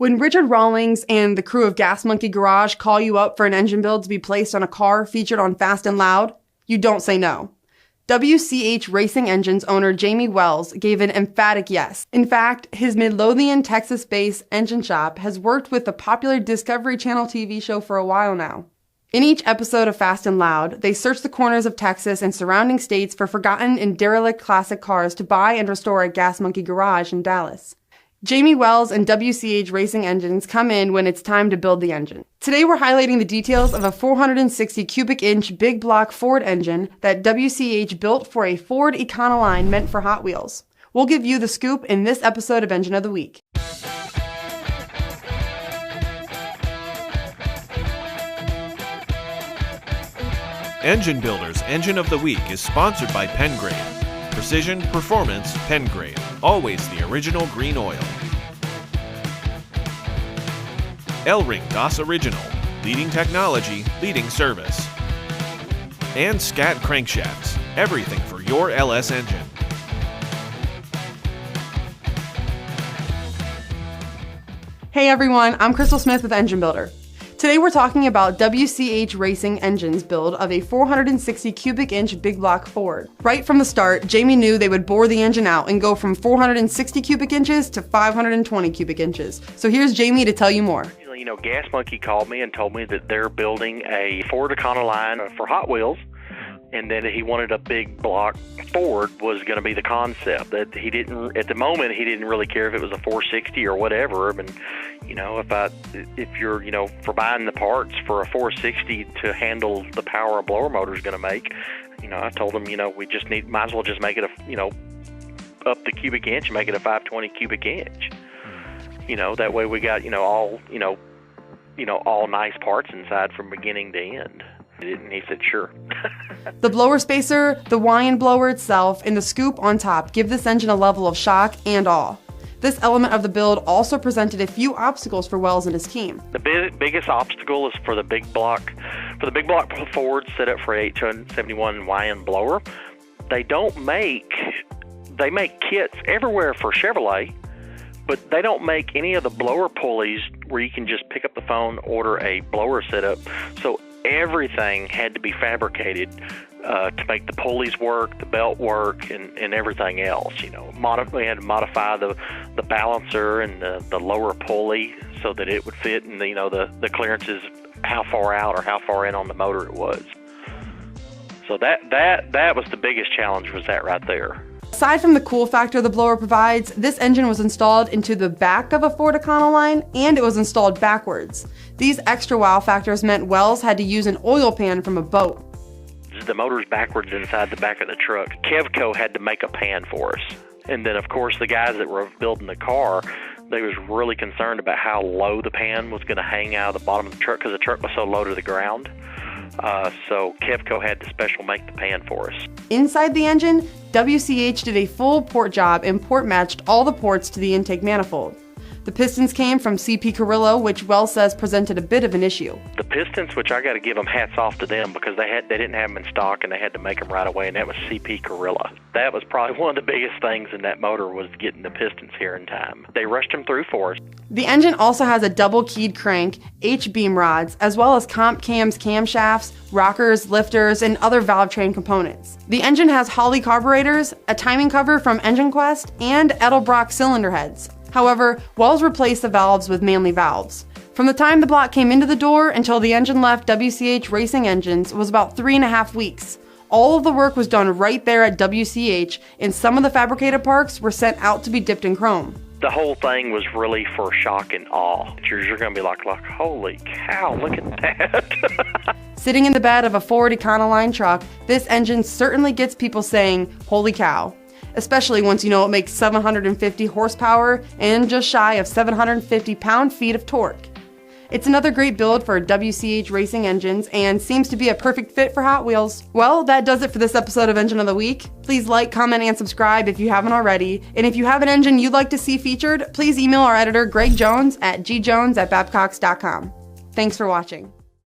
When Richard Rawlings and the crew of Gas Monkey Garage call you up for an engine build to be placed on a car featured on Fast and Loud, you don't say no. WCH Racing Engines owner Jammie Wells gave an emphatic yes. In fact, his Midlothian, Texas-based engine shop has worked with the popular Discovery Channel TV show for a while now. In each episode of Fast and Loud, they search the corners of Texas and surrounding states for forgotten and derelict classic cars to buy and restore at Gas Monkey Garage in Dallas. Jammie Wells and WCH Racing Engines come in when it's time to build the engine. Today we're highlighting the details of a 460 cubic inch big block Ford engine that WCH built for a Ford Econoline meant for Hot Wheels. We'll give you the scoop in this episode of Engine of the Week. Engine Builder's Engine of the Week is sponsored by Pengrade. Precision, performance, Pengrade. Always the original green oil. L-Ring DOS Original. Leading technology, leading service. And Scat Crankshafts. Everything for your LS engine. Hey everyone, I'm Crystal Smith with Engine Builder. Today we're talking about WCH Racing Engines' build of a 460 cubic inch big block Ford. Right from the start, Jammie knew they would bore the engine out and go from 460 cubic inches to 520 cubic inches. So here's Jammie to tell you more. You know, Gas Monkey called me and told me that they're building a Ford Econoline for Hot Wheels, and that he wanted a big block Ford was going to be the concept. That he didn't, at the moment, he didn't really care if it was a 460 or whatever. And you know, if you're, you know, for buying the parts for a 460 to handle the power a blower motor is going to make, you know, I told him, you know, might as well just make it up the cubic inch and make it a 520 cubic inch. You know, that way we got, all nice parts inside from beginning to end. And he said, sure. The blower spacer, the wind blower itself, and the scoop on top give this engine a level of shock and awe. This element of the build also presented a few obstacles for Wells and his team. The biggest obstacle is for the big block Ford set up for 871 YN blower. They make kits everywhere for Chevrolet, but they don't make any of the blower pulleys where you can just pick up the phone, order a blower setup. So everything had to be fabricated to make the pulleys work, the belt work, and everything else. You know, we had to modify the balancer and the lower pulley so that it would fit, and the clearances, how far out or how far in on the motor it was. So that was the biggest challenge, was that right there. Aside from the cool factor the blower provides, this engine was installed into the back of a Ford Econoline, and it was installed backwards. These extra wow factors meant Wells had to use an oil pan from a boat. The motor's backwards inside the back of the truck. Kevco had to make a pan for us. And then, of course, the guys that were building the car, they was really concerned about how low the pan was going to hang out of the bottom of the truck because the truck was so low to the ground. So Kevco had to special make the pan for us. Inside the engine, WCH did a full port job and port matched all the ports to the intake manifold. The pistons came from CP Carrillo, which Wells says presented a bit of an issue. The pistons, which I got to give them hats off to them because they didn't have them in stock and they had to make them right away, and that was CP Carrillo. That was probably one of the biggest things in that motor, was getting the pistons here in time. They rushed them through for us. The engine also has a double-keyed crank, H-beam rods, as well as comp cams, camshafts, rockers, lifters, and other valve train components. The engine has Holley carburetors, a timing cover from Engine Quest, and Edelbrock cylinder heads. However, Wells replaced the valves with Manley valves. From the time the block came into the door until the engine left WCH Racing Engines was about 3.5 weeks. All of the work was done right there at WCH, and some of the fabricated parts were sent out to be dipped in chrome. The whole thing was really for shock and awe. You're going to be like, holy cow, look at that. Sitting in the bed of a Ford Econoline truck, this engine certainly gets people saying, holy cow. Especially once you know it makes 750 horsepower and just shy of 750 pound-feet of torque. It's another great build for WCH Racing Engines and seems to be a perfect fit for Hot Wheels. Well, that does it for this episode of Engine of the Week. Please like, comment, and subscribe if you haven't already. And if you have an engine you'd like to see featured, please email our editor Greg Jones at gjones@babcocks.com. Thanks for watching.